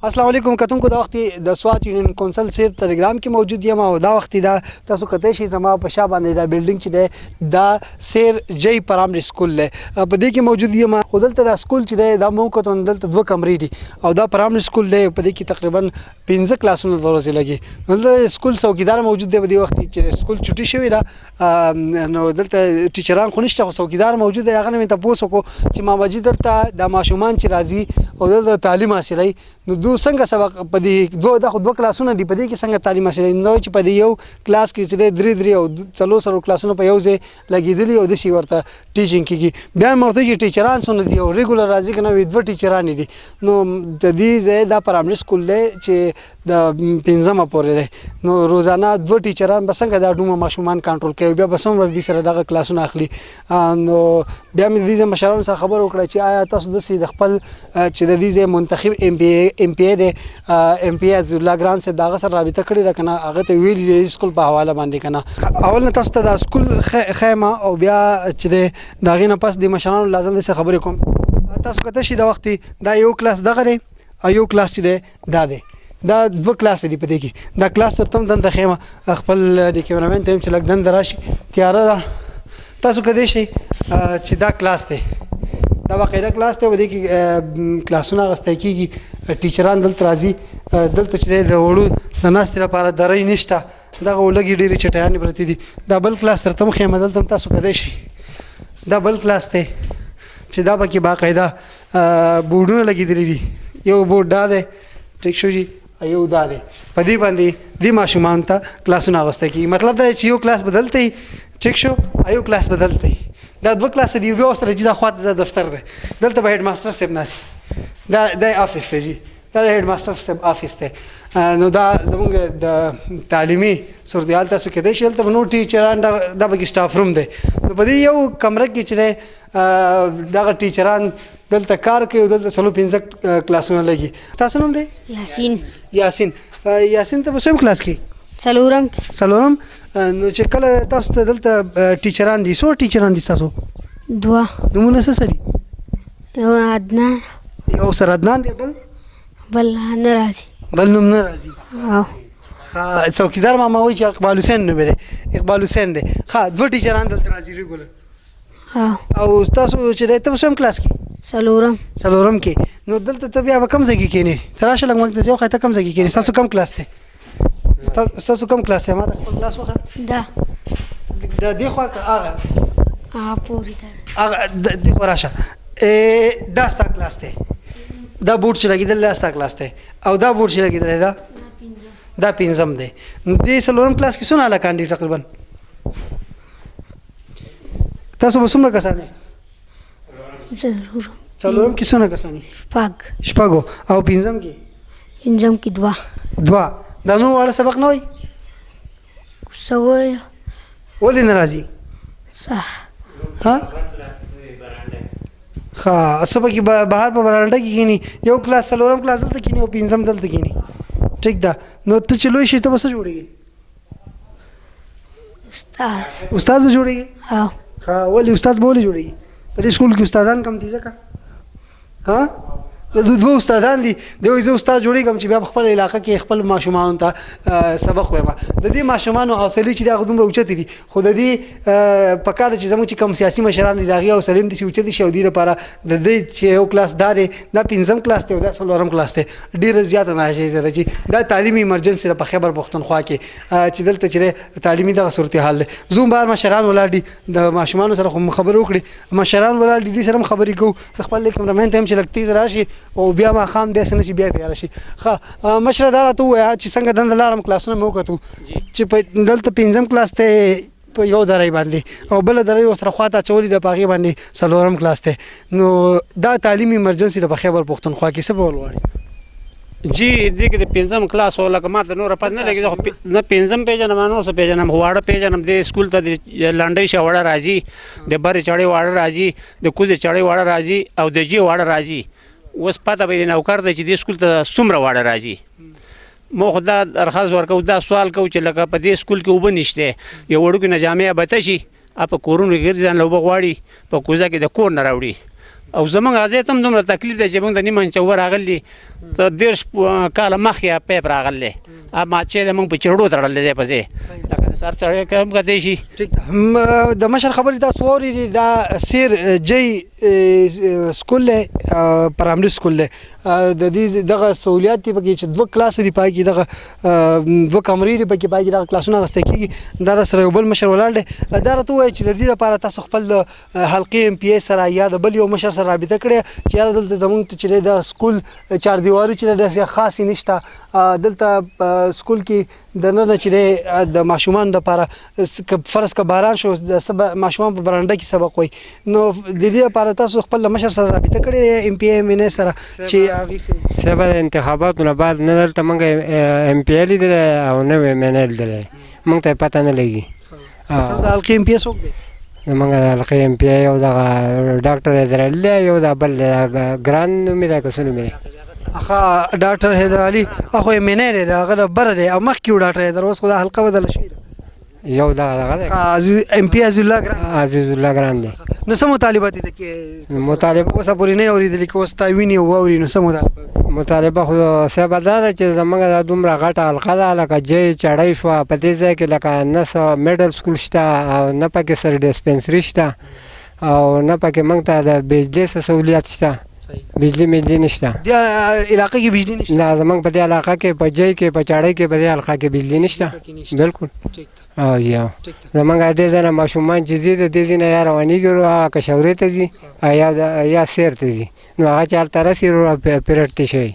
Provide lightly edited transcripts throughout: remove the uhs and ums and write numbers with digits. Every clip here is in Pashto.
السلام علیکم کتونکو دا وخت د سوات یونین کونسل سیر ټلګرام کې موجود یم او دا وخت دا تاسو کته شي زما په شا باندې دا بلډینګ چې دی دا سیر جی پرایمري سکول دی په دې کې موجود یم خو دلته دا سکول چې دی دا موږ کتون دلته دوه کمرې دي او دا پرایمري سکول دی په دې کې تقریبا 15 کلاسونه د ورځې لګي دلته سکول څوکیدار موجود دی په دې وخت چې سکول چټي شوی دا نو دلته ټیچران خو نشته خو څوکیدار موجود دی هغه مې تاسو کو چې ما مجید دلته د ماشومان چې راځي او دلته تعلیم حاصلای نو دو څنګه سبق په دې دوه کلاسونه دی په دې کې څنګه تعلیم حاصلای نو چې په دې یو کلاس کې چې درې او څلور سره کلاسونه په یو ځای لګیدلی او د سی ورته ټیچینګ کیږي بیا مرته چې ټیچران سونه دی او ریګولر راځي کنه وي دوه ټیچران دي نو د دې ځای د پرایمري سکول دی چې د 15 پورې دی نو روزانه دوه ټیچران بسنګ د دوه ماشومان کنټرول کوي بیا بسوم ور دي سره دغه کلاسونه اخلي نو بیا مې دې مشرانو سره خبر وکړه چې آیا تاسو د سي د خپل چې د دې منتخب ام پی دی ام پی از الله ګران سے داغه سره رابطه کړی دا کنه هغه ته ویلي سکول په حواله باندې کنه اول نه تاسو ته د سکول خیمه او بیا چې داغه نه پس د مشرانو لازم دي سره خبرې کوم تاسو کته شي د وخت دا یو کلاس دغه دی او یو کلاس چې دا دی دا دوه کلاس دي په دې کې دا کلاس تر تم د خیمه خپل د کیمرامن ټیم چې لګ دن راشي تیار تاسو کده شي چې دا کلاس دی دا واقعي کلاس ته ودی کې کلاسونه غسته کیږي ټیچران دلته راځي دلته چې د وړو د ناس لپاره درې نشته دا ولګي ډېری چټیان پرتی دي دا بل کلاس تر تم خیمه دلته تاسو کده شي دا بل کلاس ته چې دا پکې باقاعده بورډونه لګیدلي دي یو بورډ دا دی ټیک شو جی یو دا دی په دې باندې د ماشومان ته کلاسونه غسته کیږي مطلب دا چې یو کلاس بدلته ټیک شو یو کلاس بدلته دا دوه کلاس دی یو سره چې دا خواته د دفتر دی دلته به هډ ماستر صاحب ناسي دا د افیس دی جی دا هډ ماستر صاحب افیس دی نو دا زموږ د تعلیمي صورتحال تاسو کې دی چې دلته نو ټیچران دا به سټاف روم دی نو په دې یو کمره کې چې دغه ټیچران دلته کار کوي دلته سلو 15 کلاسونه لګي تاسو نوم دی یاسین ته په کوم کلاس کې څلورم نو چې کله تاسو ته دلته ټیچران دي سو ټیچران دي تاسو دوه نمونه څه سړي یو عدنان یو سر عدنان دی بل نه راځي بل نوم نه راځي او څوکیدار ماما وایي چې اقبال حسین نوم دی اقبال حسین دی دوه ټیچران دلته راځي ریګولر او تاسو چې ته په کوم کلاس کې څلورم کې نو دلته ته بیا به کوم ځای کې کېنی تراشه لږ وخت ته یو خاطر کوم ځای کې کېنی تاسو کوم کلاس ته تاسو کوم کلاس ته ما د خپل کلاس وخه دا دی خو هغه پوری هغه دی راشه دا ستا کلاس ته دا بورډ چې لګیدل دا ستا کلاس ته او دا بورډ چې لګیدل دا 15 دی د څلورم کلاس کې څونه لکان دي تقریبا تاسو به څومره کسان څلورم کې څونه کسان شپږ او 15 کې دوه دا نو واړه سبق نه وای سوي ولې ناراضي صح ها سبق بهر په برانډه کې کینی یو کلاس څلورم کلاس دلته کینی او 15 دلته کینی ټیک ده نو ته چلو شي ته بس جوړیږي استاد به جوړیږي ولې استاد به ولې جوړیږي په سکول کې استادان کم دي ځکه ها دوه استادان دي دوی زه استاد جوړیږم چې بیا خپل علاقې کې خپل ماشومان ته سبق وایم د دې ماشومان حوصله چې دا غوډم روچته دي خو د دې په کار چې زموږ چې کم سیاسي مشران دي داغي او سلیم دي چې اوچته شي د لپاره د دې چې یو کلاس دا 15 کلاس ته دا څلورم کلاس ته ډیر زیات نه شي زده چې دا تعلیمي ایمرجنسي په خبر پښتونخوا کې چې دلته چې تعلیمي دغه صورتحال زوم بار مشران ولاړ د ماشومان سره خبرو کړي مشران ولاړ دي سره خبرې کو خپل کیمرامن ته هم چې لګتي راشي او بیا ما خام دې سن چې بیا تیار شي مشره دار ته وای چې څنګه دند لارم کلاسونه مو کتو چې په دلته 15 کلاس ته په یو درې باندې او بل درې وسره خواته چولې د پاغي باندې څلورم کلاس ته نو دا تعلیمي ایمرجنسي د خیبر پښتونخوا کې څه ولوړي جی دې کې د 15 کلاس ولا کما ته نور پد نه لګي نه 15 پیژنم نو څه پیژنم واړه پیژنم د سکول ته د لانډي شوړه راځي د بر چړې واړه راځي د کوزه چړې واړه راځي او د جی واړه راځي اوس پته به نوکر دی چې د سکول ته څومره واړه راځي مو خو دا درخواست ورکوو دا سوال کوو چې لکه په دې سکول کې اوبه نشته یو وړوکې نه جامع به تشي په کورونو کې ګرځي ځان لوبه غواړي په کوزه کې د کور نه راوړي او زمونږ ازې ته هم دومره تکلیف دی چې موږ د نیمه انچ اوبه راغلي ته 10 کاله مخکې پیپ راغلی ما چې د موږ په چړو تړلی دی پسې لکه د سر سړی کم کتی شي. ټیک ده د مشر خبرې تاسو واورېدې دا سیر جی سکول دی پرایمري سکول دی د دې دغه سہولیات دي پکې چې 2 کلاس دي پای کې دغه 2 کمرې دي پکې پای کې دغه کلاسونه اخیستل کېږي دا سره یو بل مشر ولاړ دی دا راته ووایي چې د دې لپاره تاسو خپل د حلقې MPA سره یا د بل یو مشر سره رابطه کړې چې یاره دلته زموږ چې د سکول چاردیواري چې داسې خاصې نشته دلته سکول کې دننه چې د ماشومان لپاره فرض که باران شو د ماشومان په برانډه کې سبق وایي نو د دې لپاره تاسو خپل مشر سره رابطه کړې MPA MNA سره چې هغې سبا د انتخاباتو نه بعد نه دلته موږ MPA لیدلی او نه MNA لیدلی موږ ته پته نه لګي. د حلقې MPA څوک دی؟ زموږ د حلقې MPA یو دغه ډاکټر حیدرعلي دی یو د بل ګران نوم یې دی که څه نوم یې دی ډاکټر حیدرعلي هغه MNA دی هغه د بره دی او مخکې و ډاکټر حیدر اوس خو دا حلقه بدله شوې ده یو دغه دی MP عزیز الله ګران دی. نو څه مطالبه دي کې مطالبه اوسه پورې نه اورېدلې که اوس تا ویني او واوري نو څه مطالبه خو صاحب دا ده چې زموږ دا دومره غټه حلقه ده لکه جی چړی شوه په دې ځای کې لکه نه میډل سکول شته او نه پکې سر ډسپنسري شته او نه پکې موږ ته د بجلي څه سهولیت شته بجلی نشته د علاقې کې بجلی نشته نه زموږ په دې علاقه کې په جی کې په چړی کې په دې حلقه کې بجلی نشته بالکل. او یا زموږ دې ځای نه ماشومان چې ځي د دې ځای نه یا روانېږي هغه کشورې ته ځي یا سیر ته ځي نو هغه چې هلته رسي پیرډ ته شوي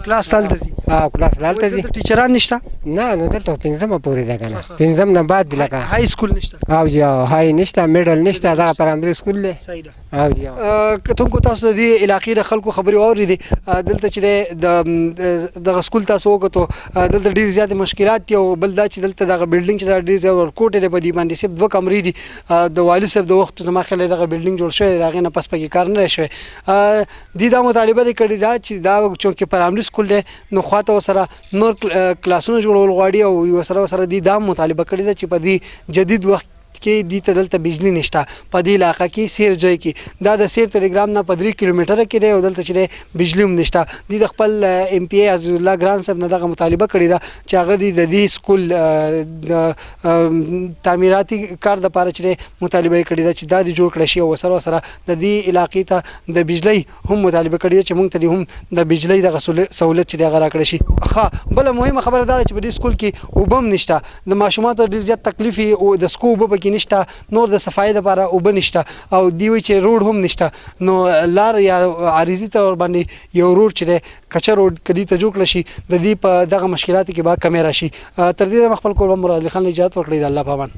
کلاس هلته ځي کلاس هلته ځي ټیچران نشته نه نو دلته 5مه پورې ده که نه 5م نه بعد لکه های سکول نشته او جی های نشته میډل نشته دغه پرایمري سکول دی صحیح ده. او جی کتونکو تاسو د دې علاقې د خلکو خبرې واورېدې دلته چې دغه سکول تاسو وکتو دلته ډېر زیاتې مشکلات دي او بل دا چې دلته دغه بلډینګ چې ډېر زیات ورکوټ دی په دې باندې صرف 2 کمرې دي د والي صاحب د وخت زما خیال دغه بلډینګ جوړ شوی د هغې نه پس پکې کار نه شوی دې دا مطالبه یې کړې ده چې دا چونکې پرایمري سکول دی نو خواته ورسره نور کلاسونه جوړول غواړي او ورسره دې دا مطالبه کړې ده چې په دې جدید وخت کې دې ته دلته بجلی نشته په دې علاقه کې سیر ځای کې دا د سیر ټیلیګرام نه په 3 کیلومتره کې دی او دلته چې بجلی هم نشته دې د خپل MPA عزیز الله ګران صاحب نه دغه مطالبه کړې ده چې هغه د دې سکول د تعمیراتي کار دپاره چې مطالبه یې کړې ده چې دا دې جوړ کړی شي او سره د دې علاقې ته د بجلی هم مطالبه کړې ده چې موږ ته دې هم د بجلی دغه سهولت چې دی هغه راکړی شي. بله مهمه خبره دا ده چې په دې سکول کې اوبه هم نشته د ماشومانو ته ډېر زیات تکلیف او د سکو اوبه پکې نشته نور د صفایي لپاره اوبه نشته او دی وایي چې روډ هم نشته نو لار یا عارضي طور باندې یو روډ چې دی کچه روډ کدي ته جوړ کړی شي د دې په دغه مشکلاتو کې به کمې راشي. تر دې خپل کوربه مراد علي خان اجازه ورکړئ د الله په امان.